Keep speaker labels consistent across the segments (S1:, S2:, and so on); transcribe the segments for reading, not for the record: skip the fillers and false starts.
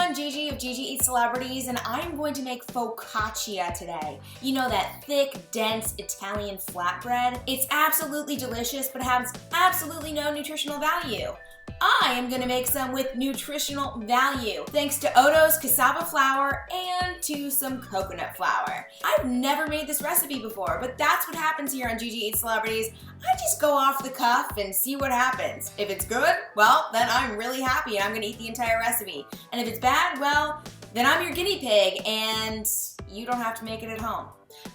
S1: on GiGi of GiGi Eats Celebrities, and I'm going to make focaccia today. You know, that thick, dense Italian flatbread? It's absolutely delicious, but has absolutely no nutritional value. I am going to make some with nutritional value, thanks to Otto's cassava flour and to some coconut flour. I've never made this recipe before, but that's what happens here on GiGi Eats Celebrities. I just go off the cuff and see what happens. If it's good, well, then I'm really happy and I'm going to eat the entire recipe. And if it's bad, well, then I'm your guinea pig and you don't have to make it at home.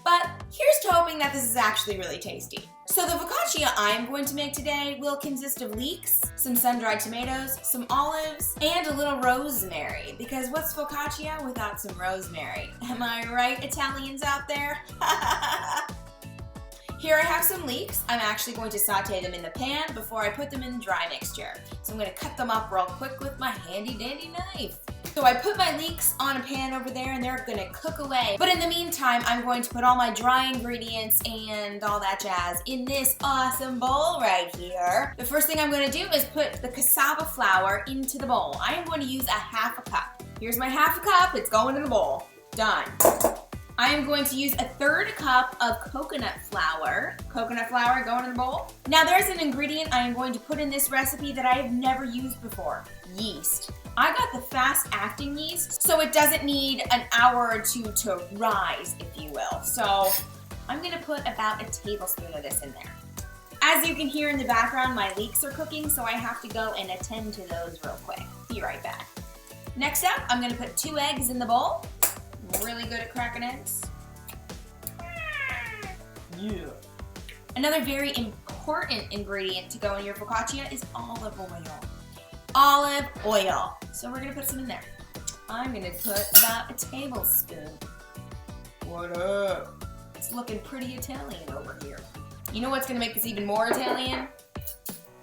S1: But here's to hoping that this is actually really tasty. So the focaccia I'm going to make today will consist of leeks, some sun-dried tomatoes, some olives, and a little rosemary. Because what's focaccia without some rosemary? Am I right, Italians out there? Here I have some leeks. I'm actually going to saute them in the pan before I put them in the dry mixture. So I'm going to cut them up real quick with my handy dandy knife. So I put my leeks on a pan over there and they're gonna cook away. But in the meantime, I'm going to put all my dry ingredients and all that jazz in this awesome bowl right here. The first thing I'm gonna do is put the cassava flour into the bowl. I am going to use a half a cup. Here's my half a cup, it's going in the bowl. Done. I am going to use a third cup of coconut flour. Coconut flour going in the bowl. Now there's an ingredient I am going to put in this recipe that I have never used before. Yeast. I got the fast-acting yeast, so it doesn't need an hour or two to rise, if you will. So I'm gonna put about a tablespoon of this in there. As you can hear in the background, my leeks are cooking, so I have to go and attend to those real quick. Be right back. Next up, I'm gonna put 2 eggs in the bowl. I'm really good at cracking eggs. Yeah. Another very important ingredient to go in your focaccia is olive oil. Olive oil. So we're gonna put some in there. I'm gonna put about a tablespoon. What up? It's looking pretty Italian over here. You know what's gonna make this even more Italian?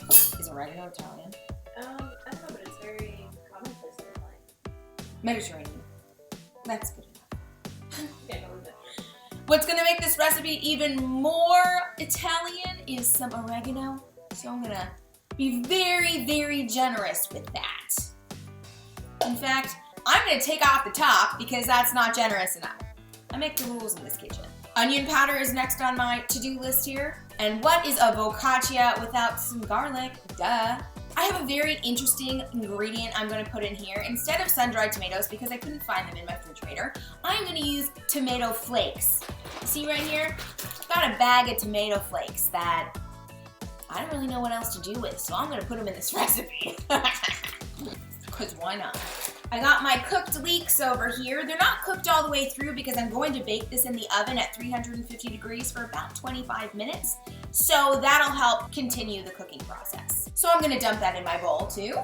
S1: Is oregano Italian?
S2: I don't know, but it's very commonplace in Italy.
S1: Mediterranean. That's good enough.
S2: Yeah, go with it.
S1: What's gonna make this recipe even more Italian is some oregano. So I'm gonna be very, very generous with that. In fact, I'm gonna take off the top because that's not generous enough. I make the rules in this kitchen. Onion powder is next on my to-do list here. And what is a focaccia without some garlic? Duh. I have a very interesting ingredient I'm gonna put in here. Instead of sun-dried tomatoes, because I couldn't find them in my refrigerator, I'm gonna use tomato flakes. See right here? I've got a bag of tomato flakes that I don't really know what else to do with, so I'm gonna put them in this recipe. Because why not? I got my cooked leeks over here. They're not cooked all the way through because I'm going to bake this in the oven at 350 degrees for about 25 minutes. So that'll help continue the cooking process. So I'm gonna dump that in my bowl too.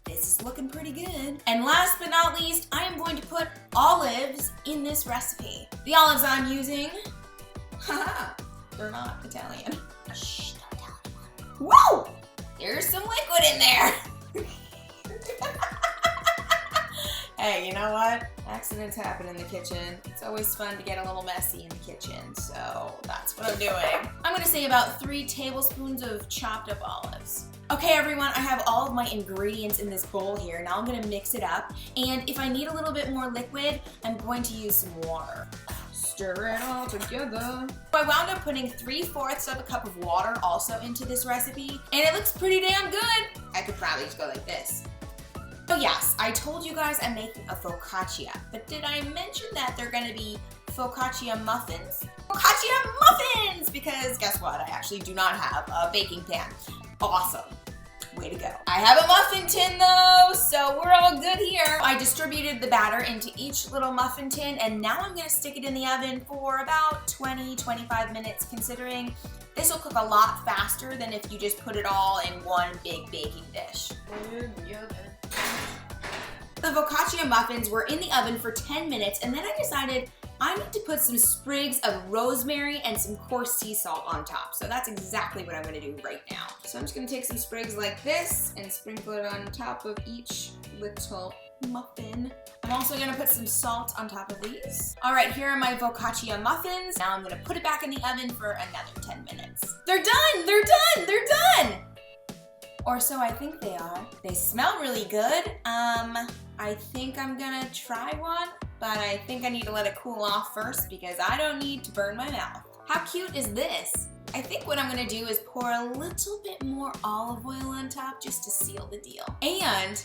S1: This is looking pretty good. And last but not least, I am going to put olives in this recipe. The olives I'm using, haha, they're not Italian. Shh, don't tell anyone. Whoa! There's some liquid in there. Hey, you know what? Accidents happen in the kitchen. It's always fun to get a little messy in the kitchen, so that's what I'm doing. I'm gonna say about 3 tablespoons of chopped up olives. Okay everyone, I have all of my ingredients in this bowl here. Now I'm gonna mix it up, and if I need a little bit more liquid, I'm going to use some water. Stir it all together. I wound up putting 3/4 of a cup of water also into this recipe, and it looks pretty damn good. I could probably just go like this. So yes, I told you guys I'm making a focaccia, but did I mention that they're gonna be focaccia muffins? Focaccia muffins! Because guess what? I actually do not have a baking pan. Awesome. Way to go. I have a muffin tin though, so we're all good here. I distributed the batter into each little muffin tin, and now I'm gonna stick it in the oven for about 20-25 minutes, considering this will cook a lot faster than if you just put it all in one big baking dish. The focaccia muffins were in the oven for 10 minutes, and then I decided I need to put some sprigs of rosemary and some coarse sea salt on top. So that's exactly what I'm gonna do right now. So I'm just gonna take some sprigs like this and sprinkle it on top of each little muffin. I'm also gonna put some salt on top of these. All right, here are my focaccia muffins. Now I'm gonna put it back in the oven for another 10 minutes. They're done, they're done, they're done! Or so I think they are. They smell really good. I think I'm gonna try one, but I think I need to let it cool off first because I don't need to burn my mouth. How cute is this? I think what I'm gonna do is pour a little bit more olive oil on top just to seal the deal. And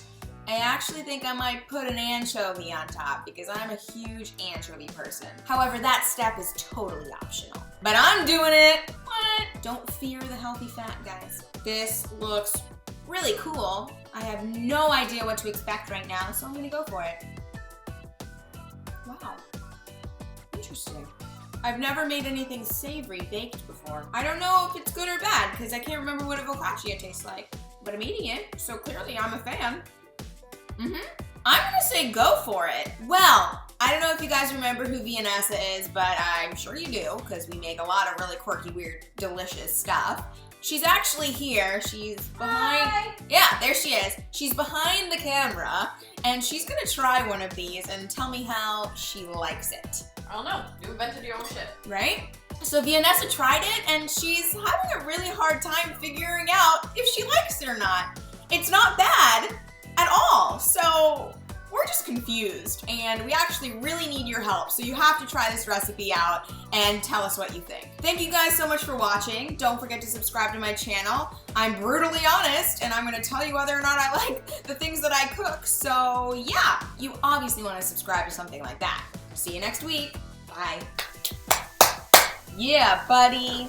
S1: I actually think I might put an anchovy on top because I'm a huge anchovy person. However, that step is totally optional. But I'm doing it! What? Don't fear the healthy fat, guys. This looks really cool. I have no idea what to expect right now, so I'm gonna go for it. Wow. Interesting. I've never made anything savory baked before. I don't know if it's good or bad because I can't remember what a focaccia tastes like. But I'm eating it, so clearly I'm a fan. I'm gonna say go for it. Well, I don't know if you guys remember who Viennessa is, but I'm sure you do because we make a lot of really quirky, weird, delicious stuff. She's actually here. She's behind.
S2: Hi.
S1: Yeah, there she is. She's behind the camera, and she's gonna try one of these and tell me how she likes it.
S2: I don't know. You invented your own shit.
S1: Right? So Viennessa tried it, and she's having a really hard time figuring out if she likes it or not. It's not bad at all, so we're just confused, and we actually really need your help, so you have to try this recipe out and tell us what you think. Thank you guys so much for watching. Don't forget to subscribe to my channel. I'm brutally honest, and I'm gonna tell you whether or not I like the things that I cook, so yeah, you obviously wanna subscribe to something like that. See you next week. Bye. Yeah, buddy.